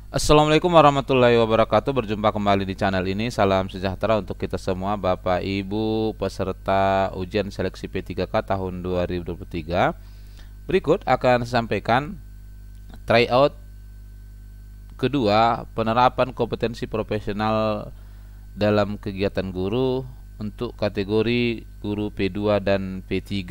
Assalamualaikum warahmatullahi wabarakatuh. Berjumpa kembali di channel ini. Salam sejahtera untuk kita semua, Bapak Ibu peserta ujian seleksi P3K tahun 2023. Berikut akan saya sampaikan tryout kedua penerapan kompetensi profesional dalam kegiatan guru untuk kategori guru P2 dan P3.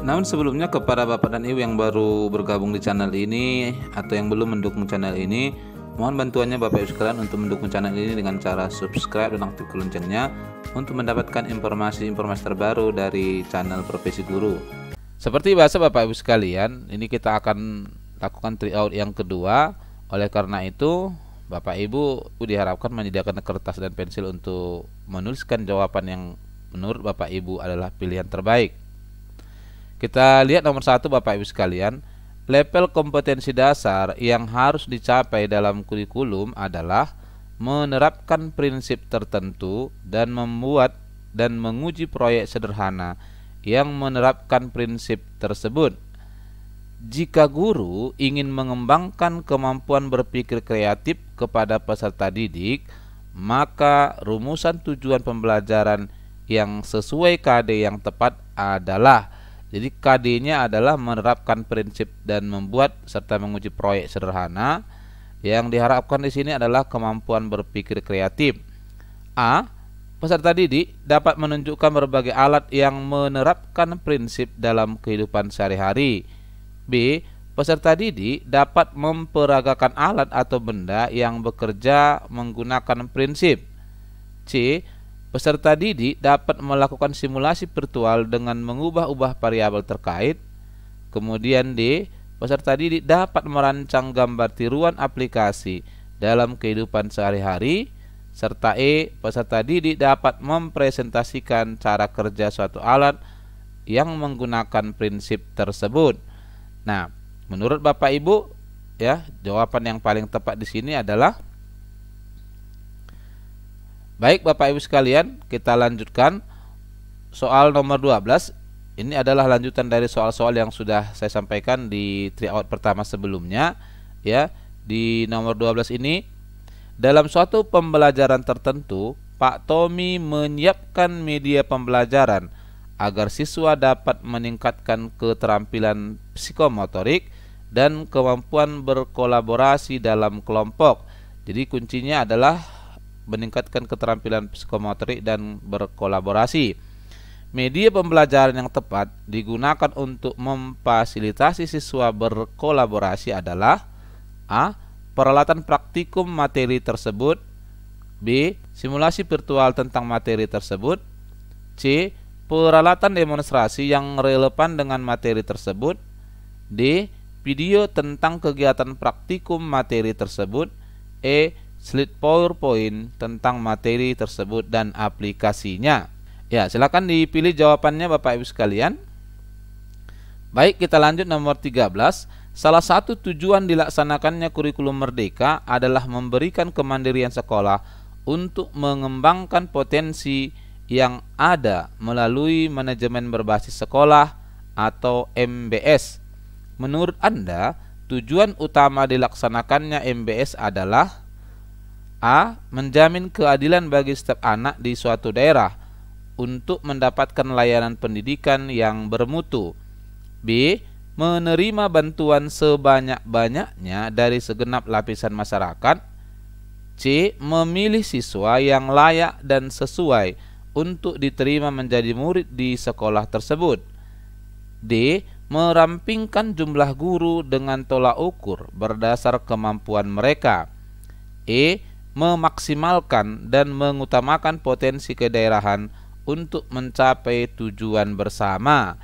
Namun sebelumnya, kepada Bapak dan Ibu yang baru bergabung di channel ini atau yang belum mendukung channel ini, mohon bantuannya Bapak Ibu sekalian untuk mendukung channel ini dengan cara subscribe dan aktifkan loncengnya untuk mendapatkan informasi-informasi terbaru dari channel Profesi Guru. Seperti biasa Bapak Ibu sekalian, ini kita akan lakukan tryout yang kedua. Oleh karena itu, Bapak Ibu diharapkan menyediakan kertas dan pensil untuk menuliskan jawaban yang menurut Bapak Ibu adalah pilihan terbaik. Kita lihat nomor 1 Bapak Ibu sekalian. Level kompetensi dasar yang harus dicapai dalam kurikulum adalah menerapkan prinsip tertentu dan membuat dan menguji proyek sederhana yang menerapkan prinsip tersebut. Jika guru ingin mengembangkan kemampuan berpikir kreatif kepada peserta didik, maka rumusan tujuan pembelajaran yang sesuai KD yang tepat adalah, jadi KD-nya adalah menerapkan prinsip dan membuat serta menguji proyek sederhana. Yang diharapkan di sini adalah kemampuan berpikir kreatif. A. Peserta didik dapat menunjukkan berbagai alat yang menerapkan prinsip dalam kehidupan sehari-hari. B. Peserta didik dapat memperagakan alat atau benda yang bekerja menggunakan prinsip. C. Peserta didik dapat melakukan simulasi virtual dengan mengubah-ubah variabel terkait. Kemudian D. Peserta didik dapat merancang gambar tiruan aplikasi dalam kehidupan sehari-hari. Serta E. Peserta didik dapat mempresentasikan cara kerja suatu alat yang menggunakan prinsip tersebut. Nah, menurut Bapak Ibu, ya, jawaban yang paling tepat di sini adalah, baik Bapak Ibu sekalian, kita lanjutkan soal nomor 12. Ini adalah lanjutan dari soal-soal yang sudah saya sampaikan di tryout pertama sebelumnya, ya. Di nomor 12 ini, dalam suatu pembelajaran tertentu, Pak Tommy menyiapkan media pembelajaran agar siswa dapat meningkatkan keterampilan psikomotorik dan kemampuan berkolaborasi dalam kelompok. Jadi kuncinya adalah meningkatkan keterampilan psikomotorik dan berkolaborasi. Media pembelajaran yang tepat digunakan untuk memfasilitasi siswa berkolaborasi adalah A. Peralatan praktikum materi tersebut. B. Simulasi virtual tentang materi tersebut. C. Peralatan demonstrasi yang relevan dengan materi tersebut. D. Video tentang kegiatan praktikum materi tersebut. E. Slide PowerPoint tentang materi tersebut dan aplikasinya. Ya, silakan dipilih jawabannya Bapak Ibu sekalian. Baik, kita lanjut nomor 13. Salah satu tujuan dilaksanakannya kurikulum merdeka adalah memberikan kemandirian sekolah untuk mengembangkan potensi yang ada melalui manajemen berbasis sekolah atau MBS. Menurut Anda, tujuan utama dilaksanakannya MBS adalah A. Menjamin keadilan bagi setiap anak di suatu daerah untuk mendapatkan layanan pendidikan yang bermutu. B. Menerima bantuan sebanyak-banyaknya dari segenap lapisan masyarakat. C. Memilih siswa yang layak dan sesuai untuk diterima menjadi murid di sekolah tersebut. D. Merampingkan jumlah guru dengan tolak ukur berdasar kemampuan mereka. E. Memaksimalkan dan mengutamakan potensi kedaerahan untuk mencapai tujuan bersama.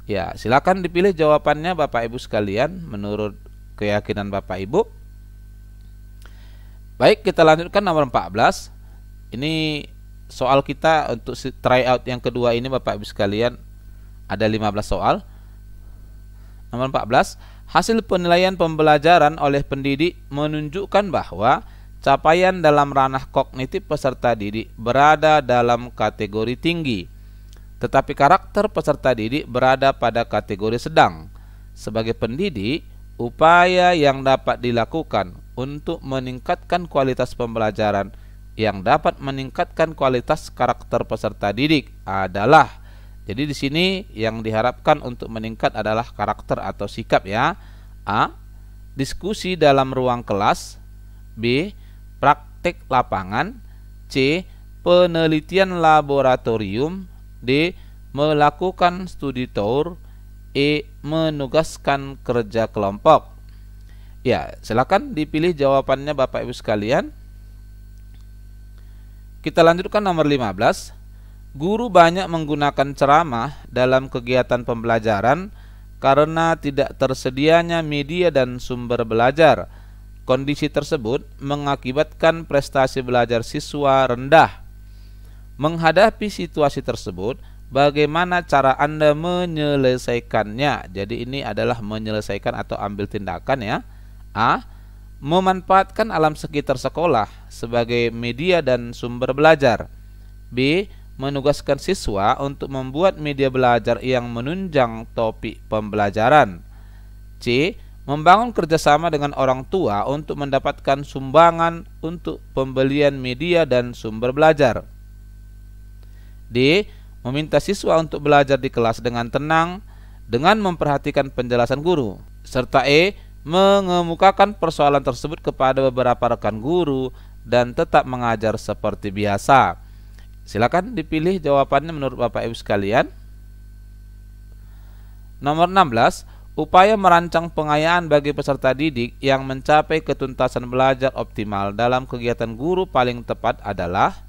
Ya, silakan dipilih jawabannya Bapak Ibu sekalian menurut keyakinan Bapak Ibu. Baik, kita lanjutkan nomor 14. Ini soal kita untuk tryout yang kedua ini Bapak Ibu sekalian, ada 15 soal. Nomor 14, hasil penilaian pembelajaran oleh pendidik menunjukkan bahwa capaian dalam ranah kognitif peserta didik berada dalam kategori tinggi, tetapi karakter peserta didik berada pada kategori sedang. Sebagai pendidik, upaya yang dapat dilakukan untuk meningkatkan kualitas pembelajaran. Yang dapat meningkatkan kualitas karakter peserta didik adalah, jadi di sini yang diharapkan untuk meningkat adalah karakter atau sikap ya. A. Diskusi dalam ruang kelas. B. Praktek lapangan. C. Penelitian laboratorium. D. Melakukan studi tour. E. Menugaskan kerja kelompok. Ya, silakan dipilih jawabannya Bapak Ibu sekalian. Kita lanjutkan nomor 15. Guru banyak menggunakan ceramah dalam kegiatan pembelajaran karena tidak tersedianya media dan sumber belajar. Kondisi tersebut mengakibatkan prestasi belajar siswa rendah. Menghadapi situasi tersebut, bagaimana cara Anda menyelesaikannya? Jadi ini adalah menyelesaikan atau ambil tindakan ya. A. Memanfaatkan alam sekitar sekolah sebagai media dan sumber belajar. B. Menugaskan siswa untuk membuat media belajar yang menunjang topik pembelajaran. C. Membangun kerjasama dengan orang tua untuk mendapatkan sumbangan untuk pembelian media dan sumber belajar. D. Meminta siswa untuk belajar di kelas dengan tenang dengan memperhatikan penjelasan guru. Serta E. Mengemukakan persoalan tersebut kepada beberapa rekan guru dan tetap mengajar seperti biasa. Silakan dipilih jawabannya menurut Bapak Ibu sekalian. Nomor 16, upaya merancang pengayaan bagi peserta didik yang mencapai ketuntasan belajar optimal dalam kegiatan guru paling tepat adalah,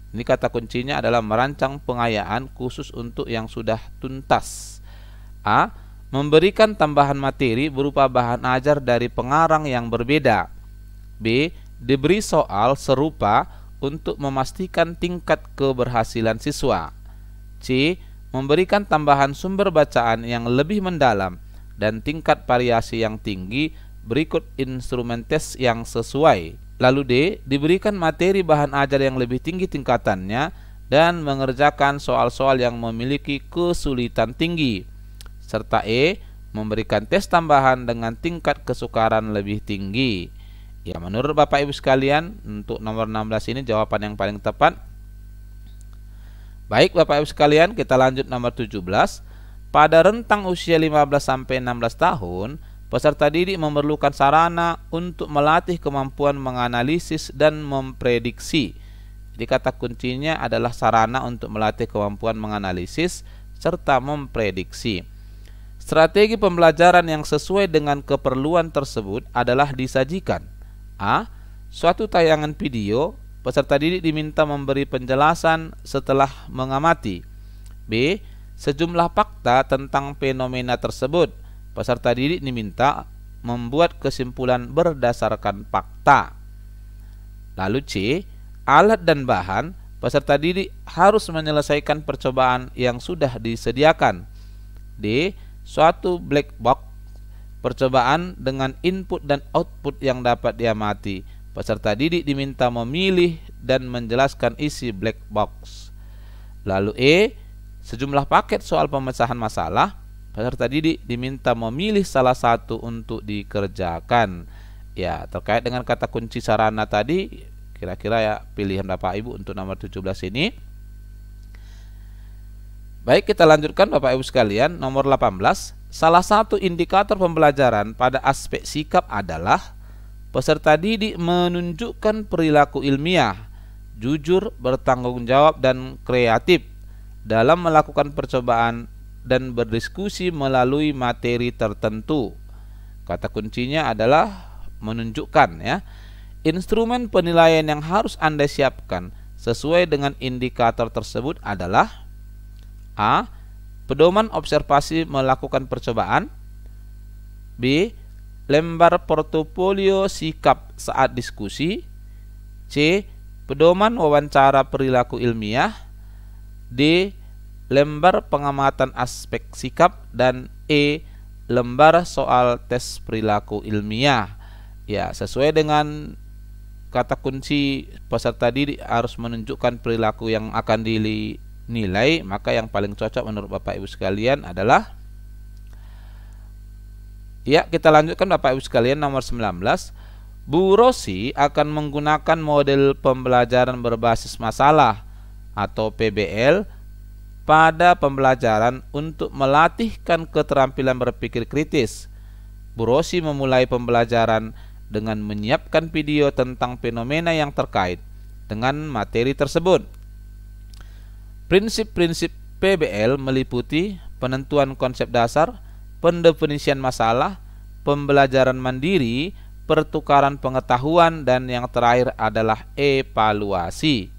ini kata kuncinya adalah merancang pengayaan khusus untuk yang sudah tuntas. A. Memberikan tambahan materi berupa bahan ajar dari pengarang yang berbeda. B. Diberi soal serupa untuk memastikan tingkat keberhasilan siswa. C. Memberikan tambahan sumber bacaan yang lebih mendalam dan tingkat variasi yang tinggi berikut instrumen tes yang sesuai. Lalu D. Diberikan materi bahan ajar yang lebih tinggi tingkatannya dan mengerjakan soal-soal yang memiliki kesulitan tinggi. Serta E. Memberikan tes tambahan dengan tingkat kesukaran lebih tinggi. Ya, menurut Bapak Ibu sekalian, untuk nomor 16 ini jawaban yang paling tepat. Baik Bapak Ibu sekalian, kita lanjut nomor 17. Pada rentang usia 15-16 tahun, peserta didik memerlukan sarana untuk melatih kemampuan menganalisis dan memprediksi. Jadi kata kuncinya adalah sarana untuk melatih kemampuan menganalisis serta memprediksi. Strategi pembelajaran yang sesuai dengan keperluan tersebut adalah disajikan. A. Suatu tayangan video, peserta didik diminta memberi penjelasan setelah mengamati. B. Sejumlah fakta tentang fenomena tersebut, peserta didik diminta membuat kesimpulan berdasarkan fakta. Lalu C. Alat dan bahan, peserta didik harus menyelesaikan percobaan yang sudah disediakan. D. Suatu black box, percobaan dengan input dan output yang dapat diamati. Peserta didik diminta memilih dan menjelaskan isi black box. Lalu E. Sejumlah paket soal pemecahan masalah, peserta didik diminta memilih salah satu untuk dikerjakan. Ya, terkait dengan kata kunci sarana tadi, kira-kira ya pilihan Bapak Ibu untuk nomor 17 ini. Baik, kita lanjutkan Bapak Ibu sekalian. Nomor 18, salah satu indikator pembelajaran pada aspek sikap adalah peserta didik menunjukkan perilaku ilmiah, jujur, bertanggung jawab, dan kreatif dalam melakukan percobaan dan berdiskusi melalui materi tertentu. Kata kuncinya adalah menunjukkan ya. Instrumen penilaian yang harus Anda siapkan sesuai dengan indikator tersebut adalah A. Pedoman observasi melakukan percobaan. B. Lembar portofolio sikap saat diskusi. C. Pedoman wawancara perilaku ilmiah. D. Lembar pengamatan aspek sikap. Dan E. Lembar soal tes perilaku ilmiah. Ya, sesuai dengan kata kunci peserta didik harus menunjukkan perilaku yang akan dinilai, maka yang paling cocok menurut Bapak Ibu sekalian adalah, ya, kita lanjutkan Bapak Ibu sekalian nomor 19. Bu Rosi akan menggunakan model pembelajaran berbasis masalah atau PBL pada pembelajaran untuk melatihkan keterampilan berpikir kritis. Bu Rosi memulai pembelajaran dengan menyiapkan video tentang fenomena yang terkait dengan materi tersebut. Prinsip-prinsip PBL meliputi penentuan konsep dasar, pendefinisian masalah, pembelajaran mandiri, pertukaran pengetahuan, dan yang terakhir adalah evaluasi.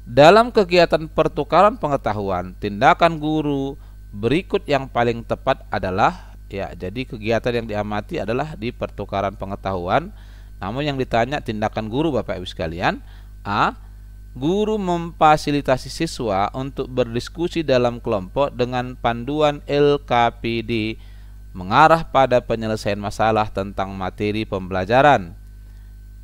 Dalam kegiatan pertukaran pengetahuan, tindakan guru berikut yang paling tepat adalah, jadi kegiatan yang diamati adalah di pertukaran pengetahuan. Namun yang ditanya tindakan guru Bapak Ibu sekalian, A. Guru memfasilitasi siswa untuk berdiskusi dalam kelompok dengan panduan LKPD mengarah pada penyelesaian masalah tentang materi pembelajaran.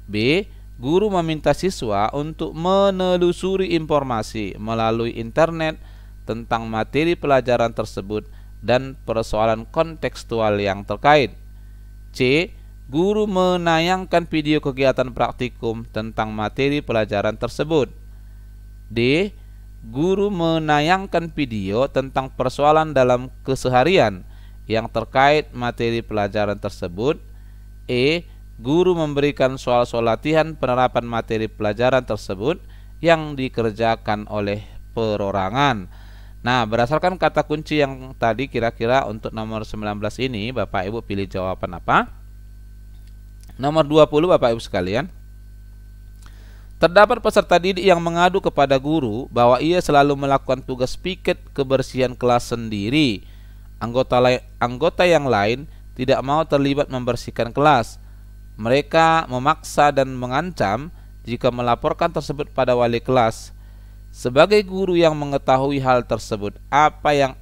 B. Guru meminta siswa untuk menelusuri informasi melalui internet tentang materi pelajaran tersebut dan persoalan kontekstual yang terkait. C. Guru menayangkan video kegiatan praktikum tentang materi pelajaran tersebut. D. Guru menayangkan video tentang persoalan dalam keseharian yang terkait materi pelajaran tersebut. E. Guru memberikan soal-soal latihan penerapan materi pelajaran tersebut yang dikerjakan oleh perorangan. Nah, berdasarkan kata kunci yang tadi, kira-kira untuk nomor 19 ini Bapak Ibu pilih jawaban apa? Nomor 20 Bapak Ibu sekalian. Terdapat peserta didik yang mengadu kepada guru bahwa ia selalu melakukan tugas piket kebersihan kelas sendiri. Anggota yang lain tidak mau terlibat membersihkan kelas. Mereka memaksa dan mengancam jika melaporkan tersebut pada wali kelas. Sebagai guru yang mengetahui hal tersebut, apa yang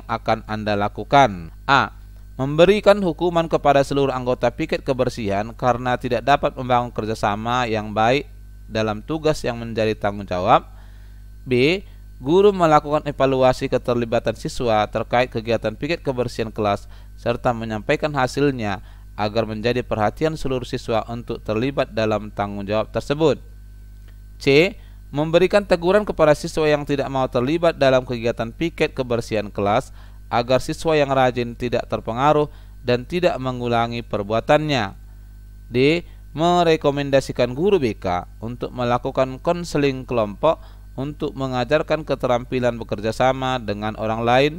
akan Anda lakukan? A. Memberikan hukuman kepada seluruh anggota piket kebersihan karena tidak dapat membangun kerjasama yang baik dalam tugas yang menjadi tanggung jawab. B. Guru melakukan evaluasi keterlibatan siswa terkait kegiatan piket kebersihan kelas serta menyampaikan hasilnya agar menjadi perhatian seluruh siswa untuk terlibat dalam tanggung jawab tersebut. C. Memberikan teguran kepada siswa yang tidak mau terlibat dalam kegiatan piket kebersihan kelas agar siswa yang rajin tidak terpengaruh dan tidak mengulangi perbuatannya. D. Merekomendasikan guru BK untuk melakukan konseling kelompok untuk mengajarkan keterampilan bekerja sama dengan orang lain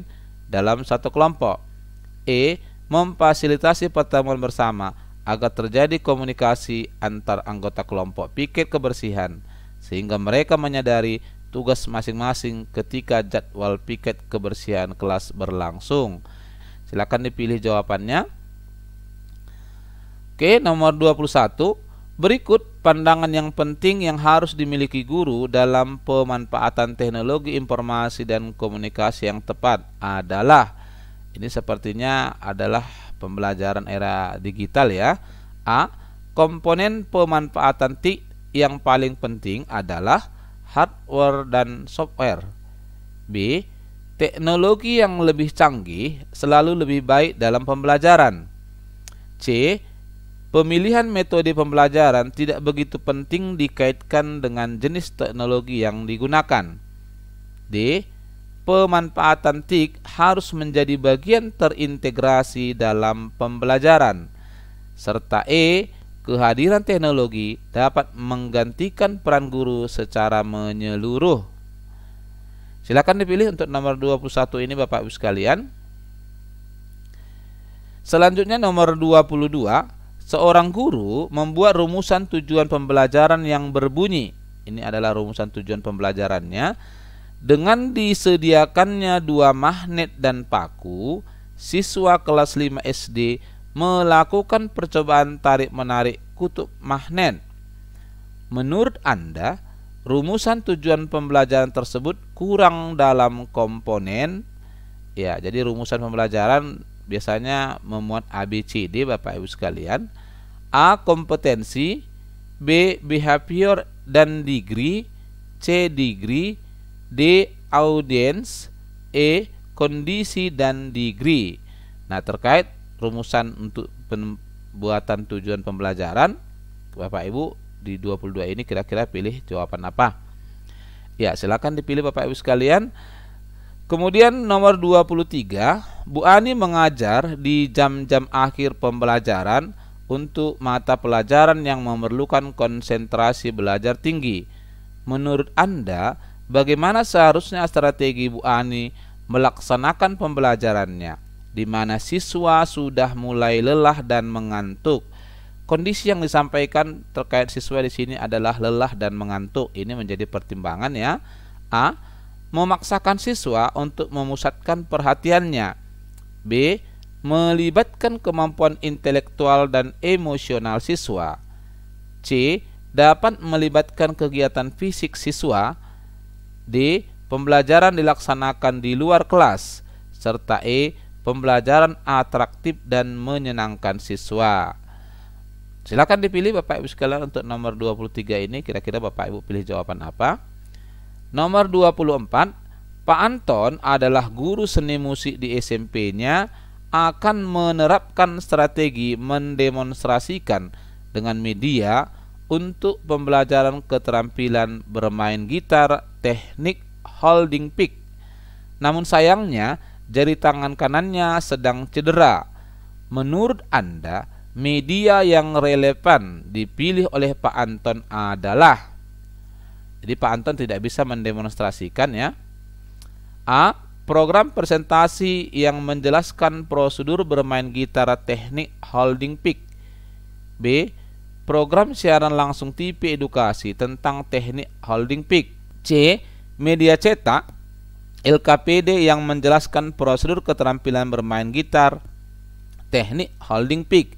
dalam satu kelompok. E. Memfasilitasi pertemuan bersama agar terjadi komunikasi antar anggota kelompok piket kebersihan sehingga mereka menyadari tugas masing-masing ketika jadwal piket kebersihan kelas berlangsung. Silakan dipilih jawabannya. Oke, nomor 21. Berikut pandangan yang penting yang harus dimiliki guru dalam pemanfaatan teknologi informasi dan komunikasi yang tepat adalah, ini sepertinya adalah pembelajaran era digital ya. A. Komponen pemanfaatan TIK yang paling penting adalah hardware dan software. B. Teknologi yang lebih canggih selalu lebih baik dalam pembelajaran. C. Pemilihan metode pembelajaran tidak begitu penting dikaitkan dengan jenis teknologi yang digunakan. D. Pemanfaatan TIK harus menjadi bagian terintegrasi dalam pembelajaran. Serta E. Kehadiran teknologi dapat menggantikan peran guru secara menyeluruh. Silakan dipilih untuk nomor 21 ini Bapak Ibu sekalian. Selanjutnya nomor 22. Seorang guru membuat rumusan tujuan pembelajaran yang berbunyi. Ini adalah rumusan tujuan pembelajarannya. Dengan disediakannya 2 magnet dan paku, siswa kelas 5 SD melakukan percobaan tarik-menarik kutub magnet. Menurut Anda, rumusan tujuan pembelajaran tersebut kurang dalam komponen. Ya, jadi rumusan pembelajaran biasanya memuat ABCD Bapak Ibu sekalian. A. Kompetensi, B. Behavior dan degree, C. Degree, D. Audience, E. Kondisi dan degree. Nah, terkait rumusan untuk buatan tujuan pembelajaran. Bapak Ibu di 22 ini kira-kira pilih jawaban apa? Ya, silakan dipilih Bapak Ibu sekalian. Kemudian nomor 23, Bu Ani mengajar di jam-jam akhir pembelajaran untuk mata pelajaran yang memerlukan konsentrasi belajar tinggi. Menurut Anda, bagaimana seharusnya strategi Bu Ani melaksanakan pembelajarannya, di mana siswa sudah mulai lelah dan mengantuk? Kondisi yang disampaikan terkait siswa di sini adalah lelah dan mengantuk. Ini menjadi pertimbangan ya. A. Memaksakan siswa untuk memusatkan perhatiannya. B. Melibatkan kemampuan intelektual dan emosional siswa. C. Dapat melibatkan kegiatan fisik siswa. D. Pembelajaran dilaksanakan di luar kelas. Serta E. Pembelajaran atraktif dan menyenangkan siswa. Silakan dipilih Bapak Ibu sekalian untuk nomor 23 ini, kira-kira Bapak Ibu pilih jawaban apa? Nomor 24, Pak Anton adalah guru seni musik di SMP-nya, akan menerapkan strategi mendemonstrasikan dengan media untuk pembelajaran keterampilan bermain gitar teknik holding pick. Namun sayangnya jari tangan kanannya sedang cedera. Menurut Anda, media yang relevan dipilih oleh Pak Anton adalah, jadi Pak Anton tidak bisa mendemonstrasikan ya. A. Program presentasi yang menjelaskan prosedur bermain gitar teknik holding pick. B. Program siaran langsung TV edukasi tentang teknik holding pick. C. Media cetak LKPD yang menjelaskan prosedur keterampilan bermain gitar teknik holding pick.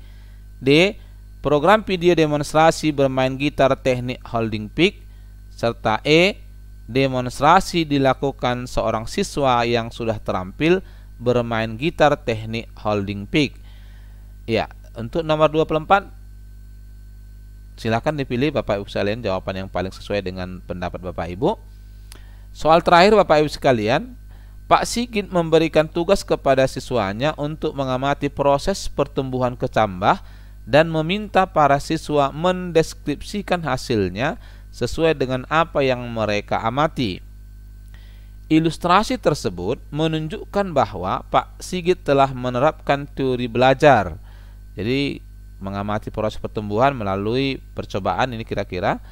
D. Program video demonstrasi bermain gitar teknik holding pick. Serta E. Demonstrasi dilakukan seorang siswa yang sudah terampil bermain gitar teknik holding pick. Ya, untuk nomor 24 silakan dipilih Bapak Ibu sekalian jawaban yang paling sesuai dengan pendapat Bapak Ibu. Soal terakhir Bapak Ibu sekalian, Pak Sigit memberikan tugas kepada siswanya untuk mengamati proses pertumbuhan kecambah dan meminta para siswa mendeskripsikan hasilnya sesuai dengan apa yang mereka amati. Ilustrasi tersebut menunjukkan bahwa Pak Sigit telah menerapkan teori belajar. Jadi mengamati proses pertumbuhan melalui percobaan ini kira-kira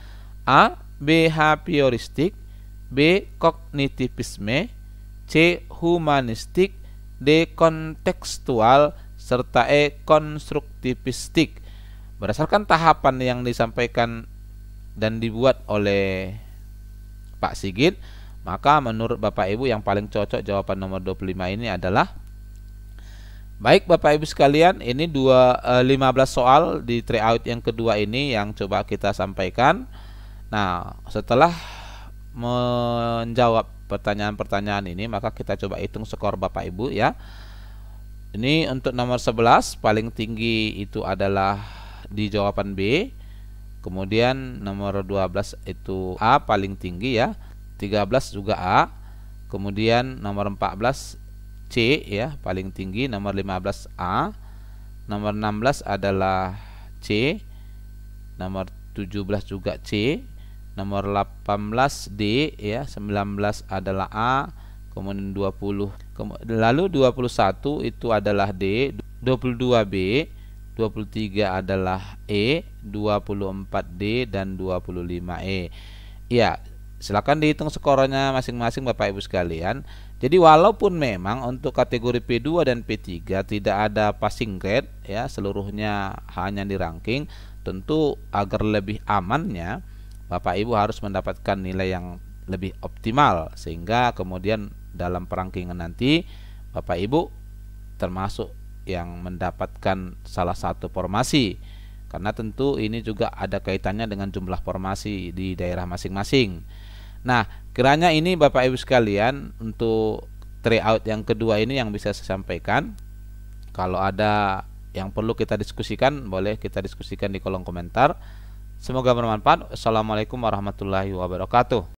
A. Behavioristik, B. Kognitivisme, C. Humanistik, D. Kontekstual, serta E. Konstruktivistik. Berdasarkan tahapan yang disampaikan dan dibuat oleh Pak Sigit, maka menurut Bapak Ibu yang paling cocok jawaban nomor 25 ini adalah, baik Bapak Ibu sekalian, ini 15 soal di tryout yang kedua ini yang coba kita sampaikan. Nah, setelah menjawab pertanyaan-pertanyaan ini, maka kita coba hitung skor Bapak Ibu ya. Ini untuk nomor 11 paling tinggi itu adalah di jawaban B. Kemudian nomor 12 itu A paling tinggi ya. 13 juga A. Kemudian nomor 14 C ya paling tinggi. Nomor 15 A. Nomor 16 adalah C. Nomor 17 juga C. Nomor 18 D ya. 19 adalah A. Kemudian 20. Lalu 21 itu adalah D. 22 B. 23 adalah E, 24 D, dan 25 E. Ya, silakan dihitung skornya masing-masing Bapak Ibu sekalian. Jadi walaupun memang untuk kategori P2 dan P3 tidak ada passing grade ya, seluruhnya hanya di ranking, tentu agar lebih amannya Bapak Ibu harus mendapatkan nilai yang lebih optimal, sehingga kemudian dalam perankingan nanti Bapak Ibu termasuk yang mendapatkan salah satu formasi, karena tentu ini juga ada kaitannya dengan jumlah formasi di daerah masing-masing. Nah, kiranya ini Bapak Ibu sekalian untuk tryout yang kedua ini yang bisa saya sampaikan. Kalau ada yang perlu kita diskusikan, boleh kita diskusikan di kolom komentar. Semoga bermanfaat. Assalamualaikum warahmatullahi wabarakatuh.